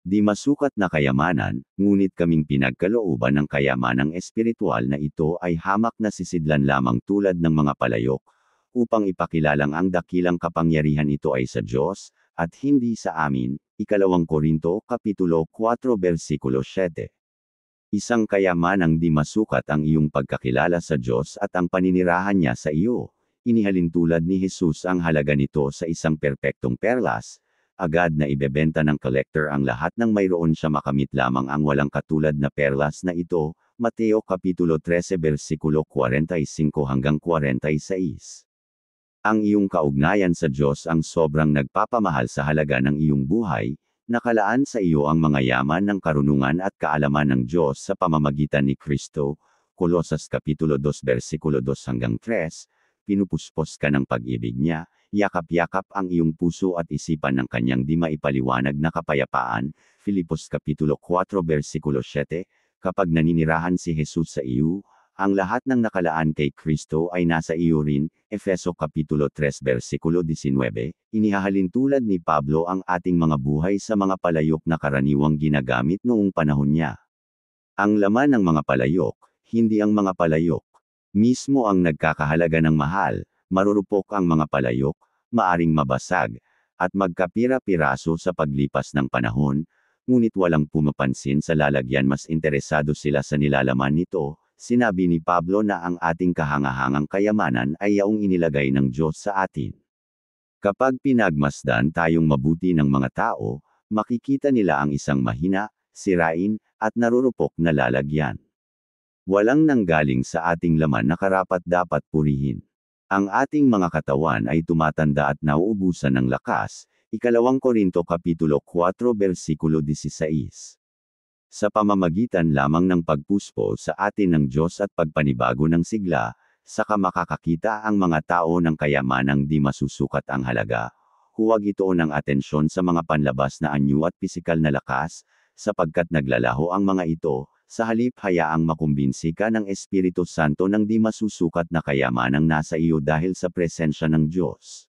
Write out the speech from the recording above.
Di masukat na kayamanan, ngunit kaming pinagkalooban ng kayamanang espiritual na ito ay hamak na sisidlan lamang tulad ng mga palayok, upang ipakilalang ang dakilang kapangyarihan ito ay sa Diyos, at hindi sa amin. 2 Korinto Kapitulo 4 Versikulo 7. Isang kayamanang di masukat ang iyong pagkakilala sa Diyos at ang paninirahan niya sa iyo. Inihalin tulad ni Jesus ang halaga nito sa isang perpektong perlas, agad na ibebenta ng collector ang lahat ng mayroon siya makamit lamang ang walang katulad na perlas na ito. Mateo Kapitulo 13 Versikulo 45 hanggang 46. Ang iyong kaugnayan sa Diyos ang sobrang nagpapamahal sa halaga ng iyong buhay, nakalaan sa iyo ang mga yaman ng karunungan at kaalaman ng Diyos sa pamamagitan ni Kristo. Kolosas Kapitulo 2 Versikulo 2 hanggang 3, pinupuspos ka ng pag-ibig niya, yakap-yakap ang iyong puso at isipan ng kanyang di maipaliwanag na kapayapaan. Filipos Kapitulo 4 Versikulo 7, kapag naninirahan si Jesus sa iyo, ang lahat ng nakalaan kay Kristo ay nasa iyo rin. Efeso Kapitulo 3 Versikulo 19, inihahalin tulad ni Pablo ang ating mga buhay sa mga palayok na karaniwang ginagamit noong panahon niya. Ang laman ng mga palayok, hindi ang mga palayok mismo ang nagkakahalaga ng mahal. Marurupok ang mga palayok, maaring mabasag, at magkapira-piraso sa paglipas ng panahon, ngunit walang pumapansin sa lalagyan, mas interesado sila sa nilalaman nito. Sinabi ni Pablo na ang ating kahangahangang kayamanan ay yaong inilagay ng Diyos sa atin. Kapag pinagmasdan tayong mabuti ng mga tao, makikita nila ang isang mahina, sirain, at narurupok na lalagyan. Walang nanggaling sa ating laman na karapat-dapat purihin. Ang ating mga katawan ay tumatanda at nauubusan ng lakas. 2 Korinto Kapitulo 4 Versikulo 16. Sa pamamagitan lamang ng pagpuspo sa atin ng Diyos at pagpanibago ng sigla, saka makakakita ang mga tao ng kayamanang di masusukat ang halaga. Huwag ito ng atensyon sa mga panlabas na anyo at pisikal na lakas, sapagkat naglalaho ang mga ito. Sa halip hayaang makumbinsi ka ng Espiritu Santo ng di masusukat na kayamanang nasa iyo dahil sa presensya ng Diyos.